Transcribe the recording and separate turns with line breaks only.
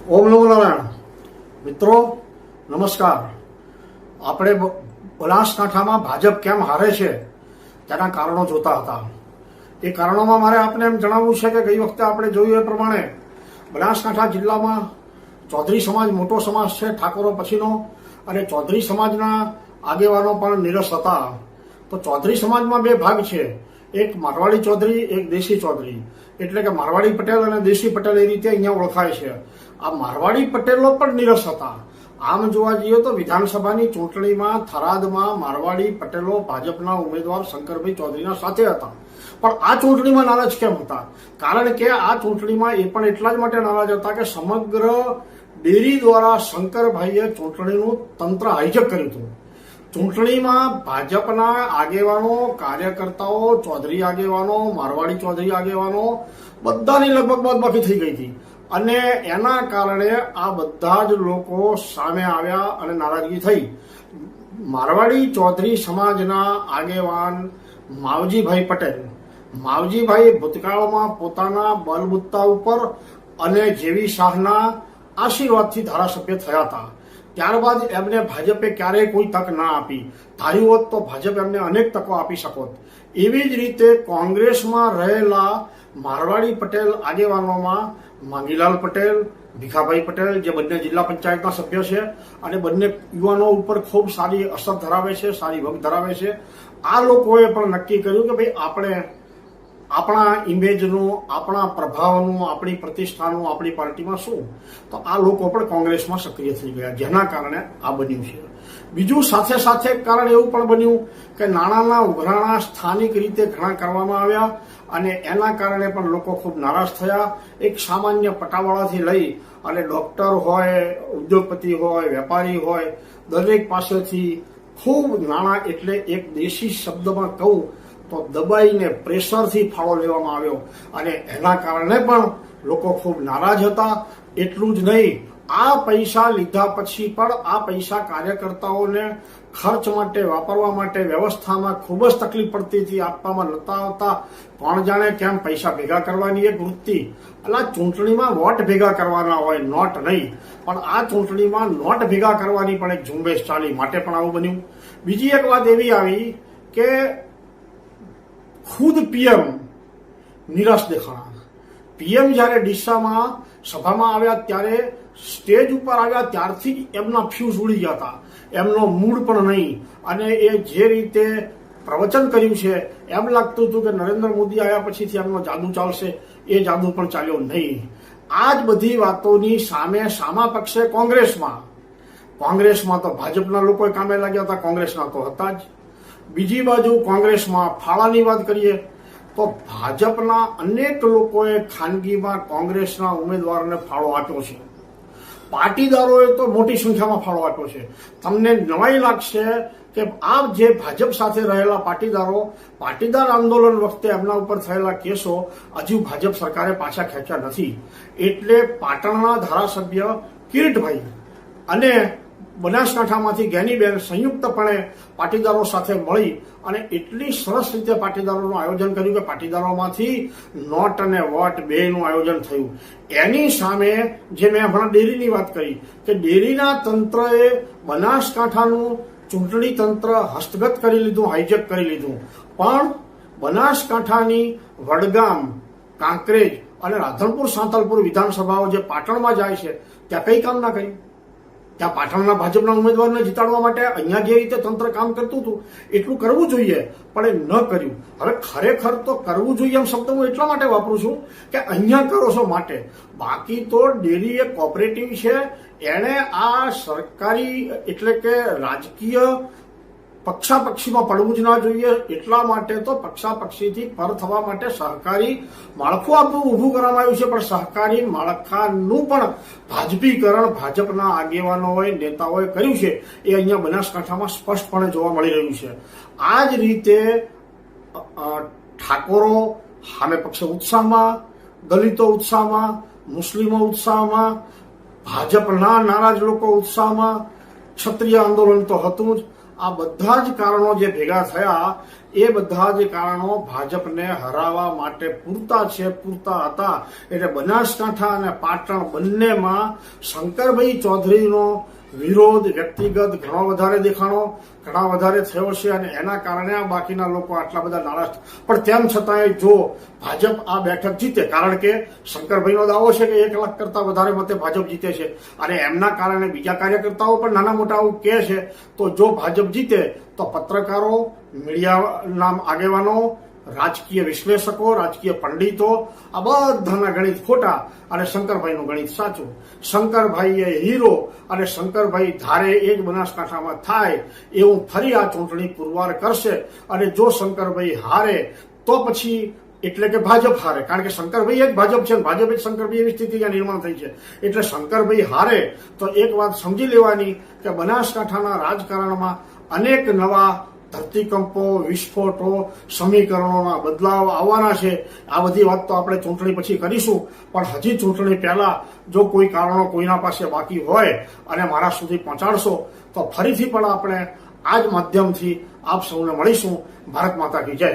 ઓમ નમો નારાયણ. મિત્રો નમસ્કાર. આપણે બનાસકાંઠામાં ભાજપ કેમ હારે છે તેના કારણો જોતા હતા. એ કારણોમાં મારે આપને એમ જણાવવું છે કે ગઈ વખતે આપણે જોયું એ પ્રમાણે બનાસકાંઠા જિલ્લામાં ચૌધરી સમાજ મોટો સમાજ છે ઠાકોરો પછીનો, અને ચૌધરી સમાજના આગેવાનો પણ નિરસ હતા. તો ચૌધરી સમાજમાં બે ભાગ છે, એક મારવાડી ચૌધરી, એક દેશી ચૌધરી. એટલે કે મારવાડી પટેલ અને દેશી પટેલ એ રીતે અહીંયા ઓળખાય છે. આ મારવાડી પટેલો પણ નિરસ હતા. આમ જોવા જઈએ તો વિધાનસભાની ચૂંટણીમાં થરાદમાં મારવાડી પટેલો ભાજપના ઉમેદવાર શંકરભાઈ ચૌધરીના સાથે હતા. પણ આ ચૂંટણીમાં નારાજ કેમ હતા? કારણ કે આ ચૂંટણીમાં એ પણ એટલા જ માટે નારાજ હતા કે સમગ્ર ડેરી દ્વારા શંકરભાઈએ ચૂંટણીનું તંત્ર હાઈજેક કર્યું હતું. ચૂંટણીમાં ભાજપના આગેવાનો, કાર્યકર્તાઓ, ચૌધરી આગેવાનો, મારવાડી ચૌધરી આગેવાનો બધાની લગભગ બાદબાકી થઈ ગઈ હતી, અને એના કારણે આ બધા જ લોકો સામે આવ્યા અને નારાજગી થઈ. મારવાડી ચૌધરી સમાજના આગેવાન માવજીભાઈ પટેલ, માવજીભાઈ ભૂતકાળમાં પોતાના બલબુત્તા ઉપર અને જેવી શાહના આશીર્વાદથી ધારાસભ્ય થયા હતા. ત્યારબાદ એમને ભાજપે ક્યારેય કોઈ તક ના આપી. ધાર્યું હોત તો ભાજપ એમને અનેક તકો આપી શકત. એવી જ રીતે કોંગ્રેસમાં રહેલા મારવાડી પટેલ આગેવાનોમાં માંગીલાલ પટેલ, ભીખાભાઈ પટેલ, જે બંને જિલ્લા પંચાયતના સભ્ય છે અને બંને યુવાનો ઉપર ખૂબ સારી અસર ધરાવે છે, સારી વગ ધરાવે છે. આ લોકોએ પણ નક્કી કર્યું કે ભાઈ આપણે આપણા ઇમેજનું, આપણા પ્રભાવનું, આપણી પ્રતિષ્ઠાનું આપણી પાર્ટીમાં શું. તો આ લોકો પણ કોંગ્રેસમાં સક્રિય થઈ ગયા, જેના કારણે આ બન્યું છે. બીજું સાથે સાથે કારણ એવું પણ બન્યું કે નાણાંના ઉઘરાણા સ્થાનિક રીતે ઘણા કરવામાં આવ્યા, અને એના કારણે પણ લોકો ખૂબ નારાજ થયા. એક સામાન્ય પટાવાળાથી લઈ અને ડોક્ટર હોય, ઉદ્યોગપતિ હોય, વેપારી હોય, દરેક પાસેથી ખૂબ નાણાં, એટલે એક દેશી શબ્દમાં કહું તો દબાઈને પ્રેશરથી ફાળો લેવામાં આવ્યો, અને એના કારણે પણ લોકો ખૂબ નારાજ હતા. એટલું જ નહીં, આ પૈસા લીધા પછી પણ આ પૈસા કાર્યકર્તાઓને ખર્ચ માટે, વાપરવા માટે વ્યવસ્થામાં ખૂબ જ તકલીફ પડતી હતી, આપવામાં નતા આવતા. કોણ જાણે કેમ પૈસા ભેગા કરવાની એક વૃત્તિ. એટલે ચૂંટણીમાં વોટ ભેગા કરવાના હોય, નોટ નહીં, પણ આ ચૂંટણીમાં નોટ ભેગા કરવાની પણ એક ઝુંબેશ ચાલી, માટે પણ આવું બન્યું. બીજી એક વાત એવી આવી કે ખુદ પીએમ નિરાશ દેખાણા. પીએમ જ્યારે ડીસામાં સભામાં આવ્યા, ત્યારે સ્ટેજ ઉપર આવ્યા ત્યારથી જ એમના ફ્યુઝ ઉડી ગયા હતા, એમનો મૂડ પણ નહીં. અને એ જે રીતે પ્રવચન કર્યું છે, એમ લાગતું હતું કે નરેન્દ્ર મોદી આવ્યા પછીથી એમનો જાદુ ચાલશે. એ જાદુ પણ ચાલ્યો નહીં. આ જ બધી વાતોની સામે સામા પક્ષે કોંગ્રેસમાં તો ભાજપના લોકો કામે લાગ્યા હતા, કોંગ્રેસના તો હતા જ. બીજી બાજુ કોંગ્રેસમાં ફાળાની વાત કરીએ તો ભાજપના અનેક લોકોએ ખાનગીમાં કોંગ્રેસના ઉમેદવારોને ફાળો આપ્યો છે. પાટીદારોએ તો મોટી સંખ્યામાં ફાળો આપ્યો છે. તમને નવાઈ લાગશે કે આ જે ભાજપ સાથે રહેલા પાટીદાર આંદોલન વખતે એમના ઉપર થયેલા કેસો હજુ ભાજપ સરકારે પાછા ખેંચ્યા નથી. એટલે પાટણના ધારાસભ્ય કિરીટભાઈ અને બનાસકાંઠામાંથી જ્ઞાનીબેન સંયુક્તપણે પાટીદારો સાથે મળી અને એટલી સરસ રીતે પાટીદારોનું આયોજન કર્યું કે પાટીદારોમાંથી નોટ અને વોટ બેનું આયોજન થયું. એની સામે જે મેં હમણાં ડેરીની વાત કરી કે ડેરીના તંત્રએ બનાસકાંઠાનું ચૂંટણી તંત્ર હસ્તગત કરી લીધું, હાઈજેક કરી લીધું. પણ બનાસકાંઠાની વડગામ, કાંકરેજ અને રાધનપુર સાંતલપુર વિધાનસભાઓ જે પાટણમાં જાય છે, ત્યાં કઈ કામ ના કર્યું. ત્યાં પાટણના ભાજપના ઉમેદવારને જીતાડવા માટે અહીંયા જે રીતે તંત્ર કામ કરતું હતું એટલું કરવું જોઈએ, પણ એ ન કર્યું. હવે ખરેખર તો કરવું જોઈએ એમ શબ્દ હું એટલા માટે વાપરું છું કે અહીંયા કરો છો માટે. બાકી તો ડેરી એક કોઓપરેટિવ છે, એણે આ સરકારી એટલે કે રાજકીય પક્ષાપક્ષીમાં પડવું જ ના જોઈએ. એટલા માટે તો પક્ષાપક્ષીથી પર થવા માટે સહકારી માળખું આપણું ઊભું કરવામાં આવ્યું છે, પણ સહકારી માળખાનું પણ ભાજપીકરણ ભાજપના આગેવાનોએ, નેતાઓએ કર્યું છે. એ અહીંયા બનાસકાંઠામાં સ્પષ્ટપણે જોવા મળી રહ્યું છે. આ જ રીતે ઠાકોરો સામે પક્ષે ઉત્સાહમાં, દલિતો ઉત્સાહમાં, મુસ્લિમો ઉત્સાહમાં, ભાજપના નારાજ લોકો ઉત્સાહમાં, ક્ષત્રિય આંદોલન તો હતું જ. આ બધા જ કારણો જે ભેગા થયા એ બધા જ કારણો ભાજપને હરાવવા માટે પૂરતા હતા. એટલે બનાસકાંઠા અને પાટણ બંનેમાં શંકરભાઈ ચૌધરીનો વિરોધ વ્યક્તિગત ઘણો વધારે દેખાણો, ઘણા વધારે થયો છે અને એના કારણે આ બાકીના લોકો આટલા બધા નારાજ. પણ તેમ છતાંય જો ભાજપ આ બેઠક જીતે, કારણ કે શંકરભાઈનો દાવો છે કે 1 લાખ કરતા વધારે મતે ભાજપ જીતે છે અને એમના કારણે બીજા કાર્યકર્તાઓ પણ નાના મોટા આવું કહે છે, તો જો ભાજપ જીતે તો પત્રકારો, મીડિયાના આગેવાનો, રાજકીય વિશ્લેષકો, રાજકીય પંડિતો આ બધાના ગણિત ખોટા અને શંકરભાઈનું ગણિત સાચું. શંકરભાઈ એ હીરો અને શંકરભાઈ ધારે એ જ બનાસકાંઠામાં થાય એવું ફરી આ ચૂંટણી પુરવાર કરશે. અને જો શંકરભાઈ હારે તો પછી એટલે કે ભાજપ હારે, કારણ કે શંકરભાઈ એક ભાજપ છે, ભાજપ જ શંકરભાઈ એવી સ્થિતિ નિર્માણ થઈ છે. એટલે શંકરભાઈ હારે તો એક વાત સમજી લેવાની કે બનાસકાંઠાના રાજકારણમાં અનેક નવા ધરતીકંપો, વિસ્ફોટો, સમીકરણોના બદલાવ આવવાના છે. આ બધી વાત તો આપણે ચૂંટણી પછી કરીશું, પણ હજી ચૂંટણી પહેલા જો કોઈ કારણો કોઈના પાસે બાકી હોય અને મારા સુધી પહોંચાડશો તો ફરીથી પણ આપણે આ જ માધ્યમથી આપ સૌને મળીશું. ભારત માતા કી જય.